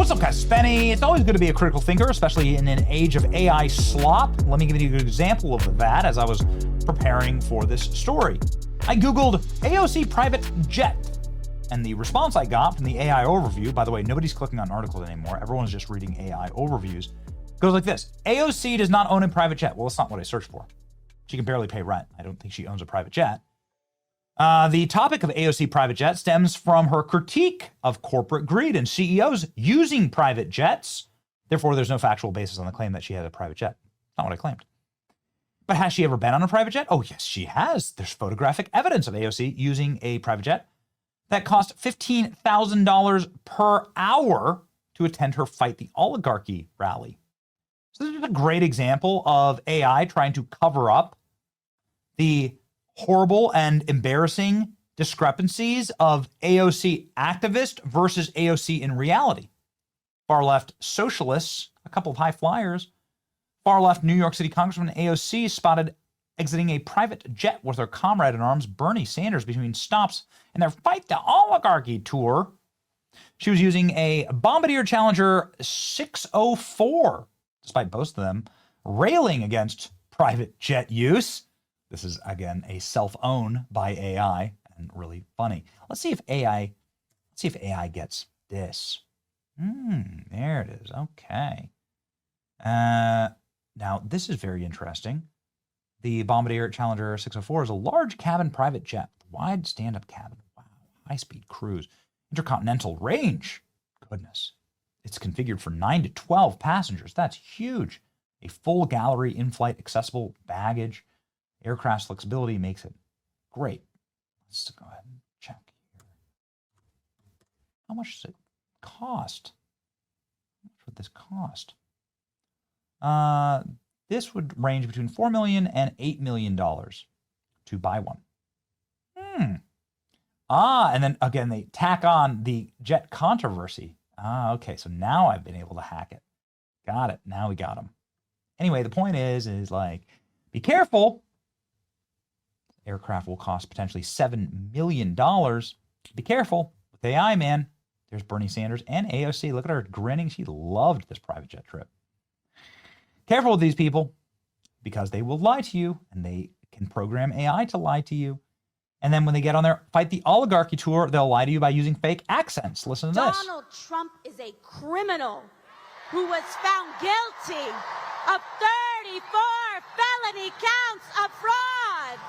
What's up, guys? Spenny. It's always good to be a critical thinker, especially in an age of AI slop. Let me give you an example of that as I was preparing for this story. I Googled AOC private jet, and the response I got from the AI overview, by the way, nobody's clicking on articles anymore. Everyone's just reading AI overviews, goes like this. AOC does not own a private jet. Well, it's not what I searched for. She can barely pay rent. I don't think she owns a private jet. The topic of AOC private jet stems from her critique of corporate greed and CEOs using private jets. Therefore, there's no factual basis on the claim that she had a private jet. Not what I claimed. But has she ever been on a private jet? Oh, yes, she has. There's photographic evidence of AOC using a private jet that cost $15,000 per hour to attend her Fight the Oligarchy rally. So this is a great example of AI trying to cover up the horrible and embarrassing discrepancies of AOC activist versus AOC in reality. Far left socialists, a couple of high flyers, far left New York City Congressman AOC spotted exiting a private jet with her comrade in arms, Bernie Sanders, between stops in their Fight the Oligarchy tour. She was using a Bombardier Challenger 604, despite both of them railing against private jet use. This is, again, a self-own by AI and really funny. Let's see if AI gets this. There it is. Okay. Now, this is very interesting. The Bombardier Challenger 604 is a large cabin private jet, wide stand-up cabin. Wow. High-speed cruise. Intercontinental range. Goodness. It's configured for 9 to 12 passengers. That's huge. A full gallery in-flight accessible baggage. Aircraft's flexibility makes it great. Let's go ahead and check here. How much does it cost? How much would this cost? This would range between $4 million and $8 million to buy one. And then again, they tack on the jet controversy. Okay, so now I've been able to hack it. Got it. Now we got them. Anyway, the point is like, be careful. Aircraft will cost potentially $7 million. Be careful with AI, man. There's Bernie Sanders and AOC. Look at her grinning. She loved this private jet trip. Careful with these people because they will lie to you, and they can program AI to lie to you. And then when they get on their Fight the Oligarchy tour, they'll lie to you by using fake accents. Listen to this. Donald Trump is a criminal who was found guilty of 34 felony counts of fraud.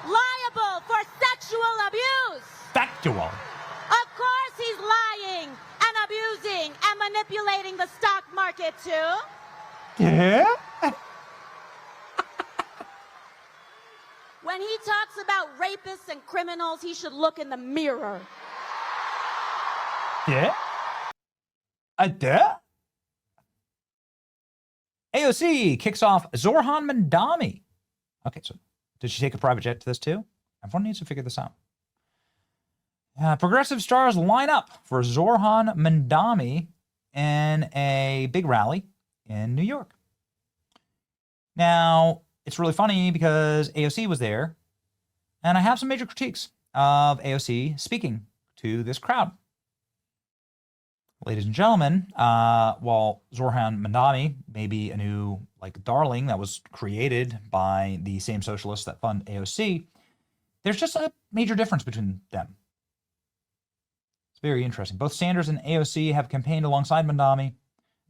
Liable for sexual abuse. Factual. Of course he's lying and abusing and manipulating the stock market too. Yeah? When he talks about rapists and criminals, he should look in the mirror. Yeah? AOC kicks off Zorhan Mandami. Okay, so did she take a private jet to this too? Everyone needs to figure this out. Progressive stars line up for Zorhan Mandami in a big rally in New York. Now, it's really funny because AOC was there, and I have some major critiques of AOC speaking to this crowd. Ladies and gentlemen, while Zorhan Mandami may be a new darling that was created by the same socialists that fund AOC, there's just a major difference between them. It's very interesting. Both Sanders and AOC have campaigned alongside Mandami.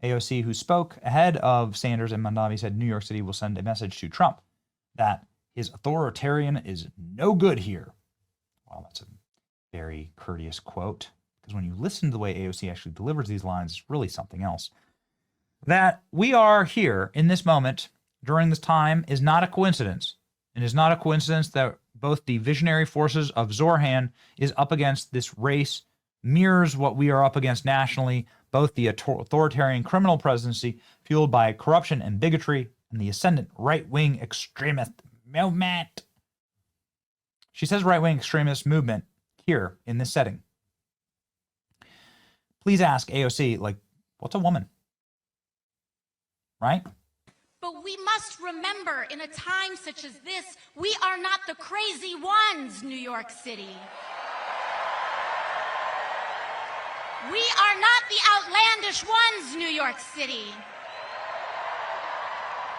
AOC, who spoke ahead of Sanders and Mandami, said New York City will send a message to Trump that his authoritarian is no good here. Well, that's a very courteous quote, because when you listen to the way AOC actually delivers these lines, it's really something else. That we are here in this moment during this time is not a coincidence. It is not a coincidence that both the visionary forces of Zorhan is up against this race, mirrors what we are up against nationally, both the authoritarian criminal presidency fueled by corruption and bigotry and the ascendant right-wing extremist movement. She says right-wing extremist movement here in this setting. Please ask AOC, what's a woman? Right? But we must remember, in a time such as this, we are not the crazy ones, New York City. We are not the outlandish ones, New York City.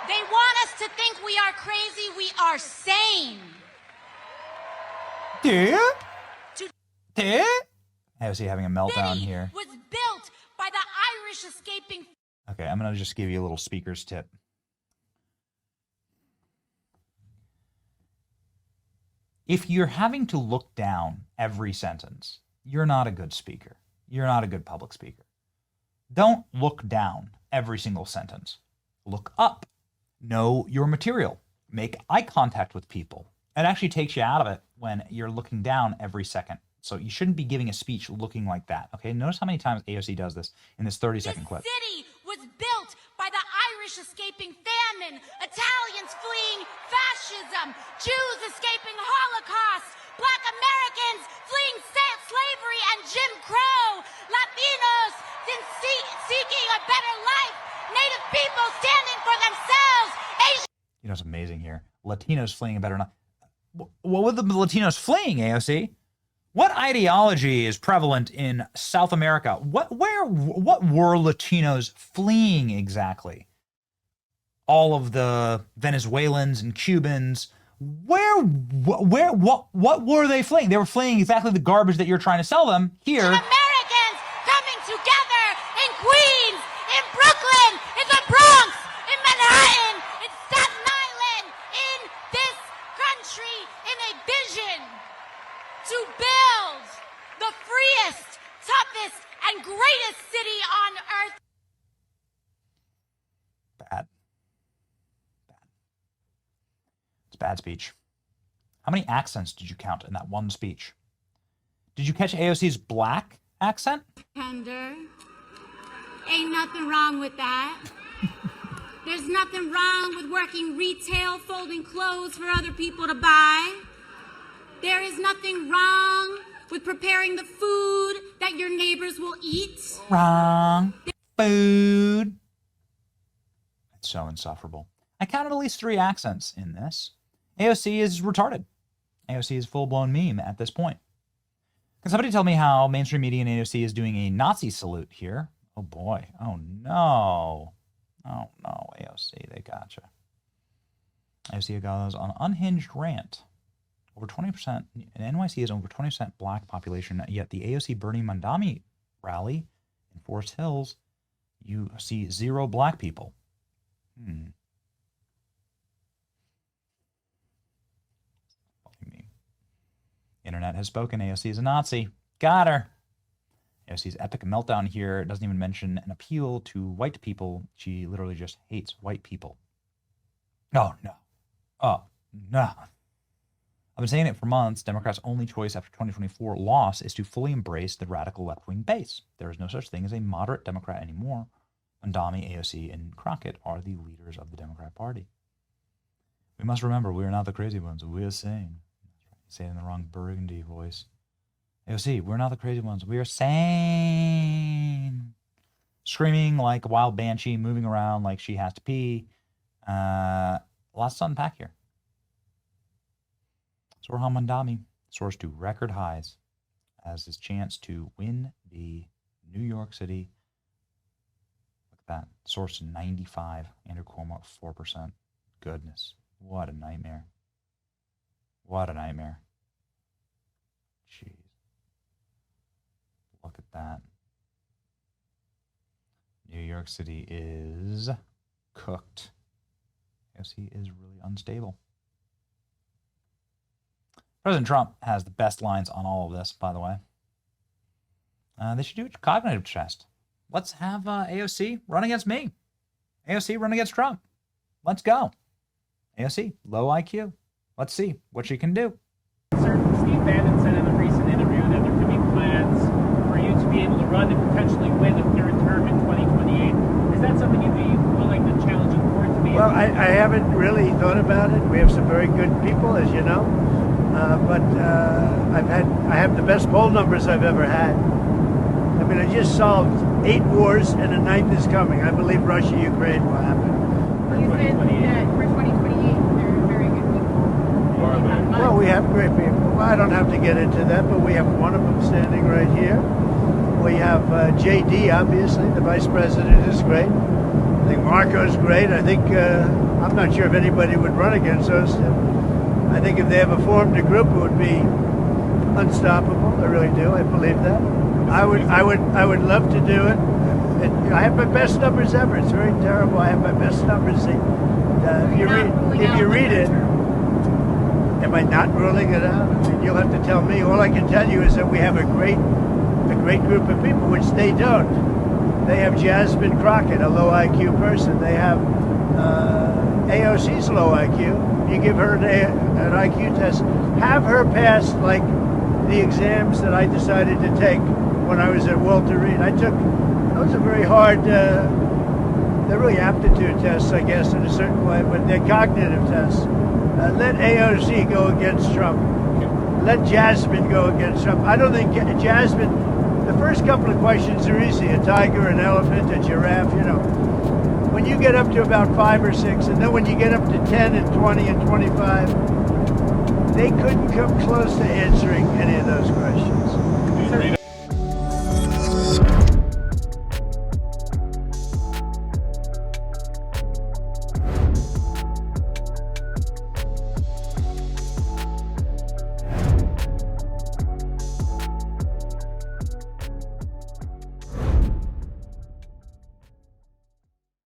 They want us to think we are crazy. We are sane. AOC having a meltdown City here. was built by the Irish escaping. Okay, I'm going to just give you a little speaker's tip. If you're having to look down every sentence, you're not a good speaker. You're not a good public speaker. Don't look down every single sentence. Look up. Know your material. Make eye contact with people. It actually takes you out of it when you're looking down every second. So you shouldn't be giving a speech looking like that. Okay, notice how many times AOC does this in this 30-second clip. This city was built by the Irish escaping famine, Italians fleeing fascism, Jews escaping Holocaust, Black Americans fleeing slavery and Jim Crow, Latinos seeking a better life, Native people standing for themselves, Asian. You know what's amazing here? Latinos fleeing a better life. What were the Latinos fleeing, AOC? What ideology is prevalent in South America? What were Latinos fleeing exactly? All of the Venezuelans and Cubans. What were they fleeing? They were fleeing exactly the garbage that you're trying to sell them here. Americans coming together in Queens, in Brooklyn, in the Bronx, in Manhattan, in Staten Island, in this country, in a vision to build the freest, toughest, and greatest city on earth. Bad. It's bad speech. How many accents did you count in that one speech? Did you catch AOC's black accent? Tender. Ain't nothing wrong with that. There's nothing wrong with working retail, folding clothes for other people to buy. There is nothing wrong with preparing the food that your neighbors will eat. Wrong. Food. It's so insufferable. I counted at least 3 accents in this. AOC is retarded. AOC is a full-blown meme at this point. Can somebody tell me how mainstream media and AOC is doing a Nazi salute here? Oh boy. Oh no. Oh no, AOC, they gotcha. AOC goes on unhinged rant. Over 20%, and NYC has over 20% black population, yet the AOC Bernie Mandami rally in Forest Hills, you see 0 black people. Internet has spoken. AOC is a Nazi. Got her. AOC's epic meltdown here doesn't even mention an appeal to white people. She literally just hates white people. Oh, no. Oh, no. I've been saying it for months. Democrats' only choice after 2024 loss is to fully embrace the radical left-wing base. There is no such thing as a moderate Democrat anymore. Mandami, AOC, and Crockett are the leaders of the Democrat Party. We must remember we are not the crazy ones. We are sane. Say it in the wrong burgundy voice. AOC, we're not the crazy ones. We are sane. Screaming like a wild banshee, moving around like she has to pee. Lots to unpack here. Zoran Mandami soars to record highs as his chance to win the New York City. Look at that. Soars to 95. Andrew Cuomo at 4%. Goodness. What a nightmare. What a nightmare. Jeez. Look at that. New York City is cooked. AOC is really unstable. President Trump has the best lines on all of this, by the way. They should do a cognitive test. Let's have AOC run against me. AOC run against Trump. Let's go. AOC, low IQ. Let's see what she can do. Steve Bannon said in a recent interview that there could be plans for you to be able to run and potentially win a third term in 2028. Is that something you'd be willing to challenge the court to be? Well, I haven't really thought about it. We have some very good people, as you know. But I have the best poll numbers I've ever had. I mean, I just solved 8 wars and a 9th is coming. I believe Russia, Ukraine will happen. You said that for 2028, there are very good people. Well, we have great people. Well, I don't have to get into that, but we have one of them standing right here. We have JD, obviously, the vice president is great. I think Marco's great. I think, I'm not sure if anybody would run against us. I think if they ever formed a group, it would be unstoppable. I really do. I believe that. I would love to do it. I have my best numbers ever. It's very terrible. I have my best numbers. If you read it, am I not ruling it out? I mean, you'll have to tell me. All I can tell you is that we have a great group of people, which they don't. They have Jasmine Crockett, a low IQ person. They have AOC's low IQ. You give her an IQ test, have her pass like the exams that I decided to take when I was at Walter Reed. Those are very hard, they're really aptitude tests, I guess, in a certain way, but they're cognitive tests. Let AOC go against Trump. Let Jasmine go against Trump. I don't think Jasmine, the first couple of questions are easy. A tiger, an elephant, a giraffe, you know. When you get up to about 5 or 6, and then when you get up to 10 and 20 and 25, they couldn't come close to answering any of those questions.